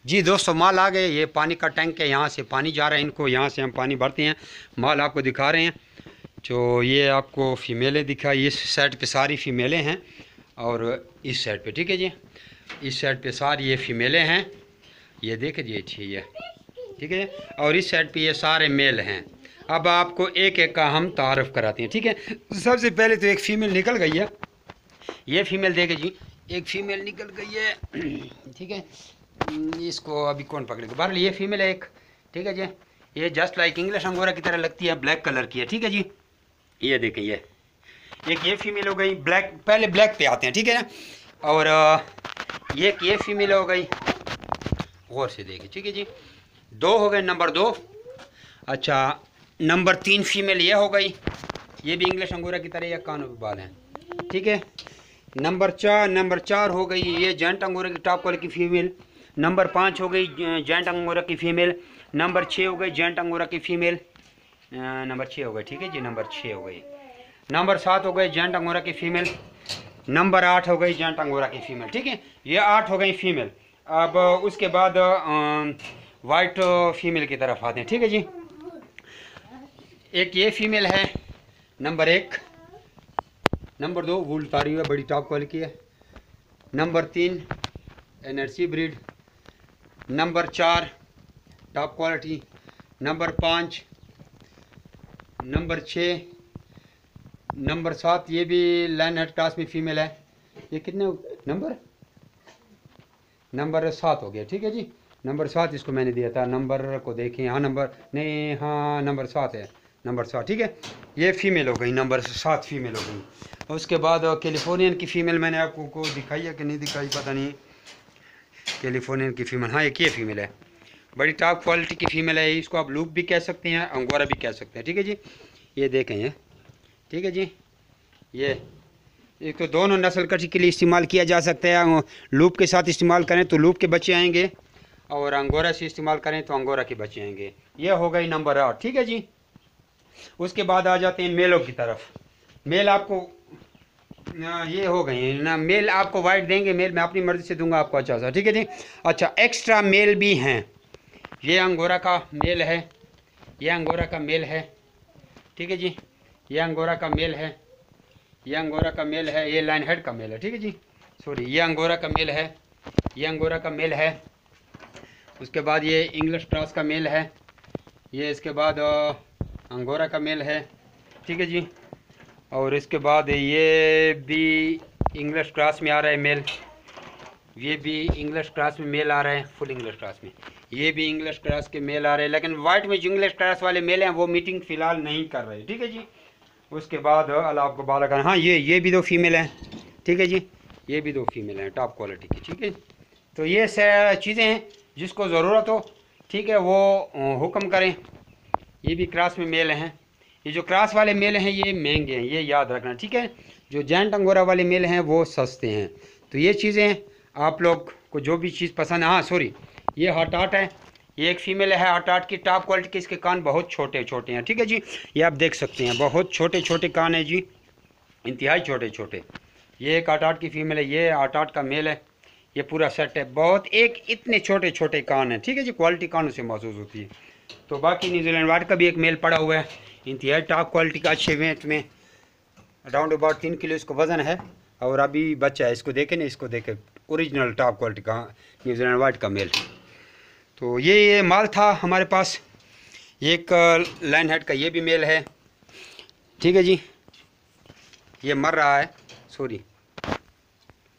जी दोस्तों, माल आ गए। ये पानी का टैंक है, यहाँ से पानी जा रहा है इनको, यहाँ से हम पानी भरते हैं। माल आपको दिखा रहे हैं। जो ये आपको फ़ीमेलें दिखाई, इस साइड पे सारी फ़ीमेलें हैं और इस साइड पे, ठीक है जी, इस साइड पे सारी ये फ़ीमेलें हैं। ये देख लीजिए, ठीक है, ठीक है। और इस साइड पे ये सारे मेल हैं। अब आपको एक एक का हम तारफ़ कराते हैं, ठीक है। सबसे पहले तो एक फ़ीमेल निकल गई है। ये फ़ीमेल देखे जी, एक फ़ीमेल निकल गई है, ठीक है। इसको अभी कौन पकड़ेगा? बहरहाल ये फीमेल है एक, ठीक है जी। ये जस्ट लाइक इंग्लिश अंगोरा की तरह लगती है, ब्लैक कलर की है, ठीक है जी। ये देखें, ये एक ये फीमेल हो गई ब्लैक, पहले ब्लैक पे आते हैं, ठीक है ना। और ये फीमेल हो गई, गौर से देखें, ठीक है जी। दो हो गए, नंबर 2। अच्छा, नंबर 3 फीमेल ये हो गई, ये भी इंग्लिश अंगोरा की तरह, या कानों पे बाल हैं, ठीक है। नंबर 4 हो गई ये जेंट अंगोरा की टॉप क्वालिटी की फीमेल। नंबर 5 हो गई जेंट अंगोरा की फ़ीमेल। नंबर 6 हो गई जेंट अंगोरा की फ़ीमेल। नंबर 6 हो गई, ठीक है जी, नंबर 6 हो गई। नंबर 7 हो गई जेंट अंगोरा की फ़ीमेल। नंबर 8 हो गई जेंट अंगोरा की फ़ीमेल, ठीक है। ये 8 हो गई फ़ीमेल। अब उसके बाद वाइट फ़ीमेल की तरफ आते हैं, ठीक है जी। एक ये फ़ीमेल है, नंबर 1। नंबर 2 वूल तारी है, बड़ी टॉप क्वालिटी है। नंबर 3 एनर्सी breed. Number 4 top quality. Number 5, number 6, number 7 ये भी लाइन हेड क्लास में फीमेल है। ये कितने नंबर 7 हो गया, ठीक है जी। नंबर 7 इसको मैंने दिया था, नंबर को देखें, हाँ नंबर नहीं, हाँ नंबर 7 है, नंबर 7, ठीक है। ये फीमेल हो गई, नंबर 7 फीमेल हो गई। उसके बाद कैलिफोर्नियन की फ़ीमेल मैंने आपको को दिखाई है कि नहीं दिखाई, पता नहीं। कैलिफोर्नियन की फ़ीमेल, हाँ एक ये फ़ीमेल है, बड़ी टॉप क्वालिटी की फ़ीमेल है। इसको आप लूप भी कह सकते हैं, अंगोरा भी कह सकते हैं, ठीक है जी। ये देखें ये, ठीक है जी। ये एक तो दोनों नस्ल कटी के लिए इस्तेमाल किया जा सकता है। लूप के साथ इस्तेमाल करें तो लूप के बच्चे आएंगे, और अंगोरा से इस्तेमाल करें तो अंगोरा के बच्चे आएंगे। ये हो गई नंबर 8, ठीक है जी। उसके बाद आ जाते हैं मेलों की तरफ। मेल आपको ये हो गई ना, मेल आपको वाइट देंगे, मेल मैं अपनी मर्ज़ी से दूंगा आपको, अच्छा सा, ठीक है जी। अच्छा, एक्स्ट्रा मेल भी हैं। ये अंगोरा का मेल है, ये अंगोरा का मेल है, ठीक है जी। ये अंगोरा का मेल है, ये अंगोरा का मेल है, ये लाइन हेड का मेल है, ठीक है जी। सॉरी, ये अंगोरा का मेल है, ये अंगोरा का मेल है। उसके बाद ये इंग्लिश क्रॉस का मेल है, ये इसके बाद अंगोरा का मेल है, ठीक है जी। और इसके बाद ये भी इंग्लिश क्रॉस में आ रहा है मेल, ये भी इंग्लिश क्लास में मेल आ रहे हैं, फुल इंग्लिश क्लास में। ये भी इंग्लिश क्लास के मेल आ रहे हैं, लेकिन वाइट में जो इंग्लिश क्लास वाले मेल हैं वो मीटिंग फ़िलहाल नहीं कर रहे, ठीक है जी। उसके बाद अल्लाह आपको बाला कर, हाँ ये भी 2 फीमेल हैं, ठीक है जी। ये भी 2 फीमेल हैं टॉप क्वालिटी की, ठीक है। तो ये चीज़ें हैं, जिसको ज़रूरत हो, ठीक है, वो हुक्म करें। ये भी क्रास में मेल हैं। ये जो क्रास वाले मेल हैं ये महंगे हैं, ये याद रखना, ठीक है। जो जेंट अंगोरा वाले मेल हैं वो सस्ते हैं। तो ये चीज़ें आप लोग को जो भी चीज़ पसंद है, हाँ सॉरी, ये हॉटाट है, ये एक फ़ीमेल है हॉटाट की टॉप क्वालिटी की। इसके कान बहुत छोटे छोटे हैं, ठीक है जी। ये आप देख सकते हैं, बहुत छोटे छोटे कान हैं जी, इंतहाई छोटे छोटे। ये एक हॉटाट की फ़ीमेल है, ये हॉटाट का मेल है। ये पूरा सेट है, बहुत एक इतने छोटे छोटे कान हैं, ठीक है जी। क्वालिटी कानों से महसूस होती है। तो बाकी न्यूजीलैंड वाइट का भी एक मेल पड़ा हुआ है, इंतहाई टॉप क्वालिटी का, अच्छे वेट में, अराउंड अबाउट 3 किलो इसको वज़न है। और अभी बच्चा है, इसको देखें ना, इसको देखें, ओरिजिनल टॉप क्वालिटी का न्यूजीलैंड वाइट का मेल। तो ये माल था हमारे पास। एक लाइन हेड का ये भी मेल है, ठीक है जी। ये मर रहा है, सॉरी।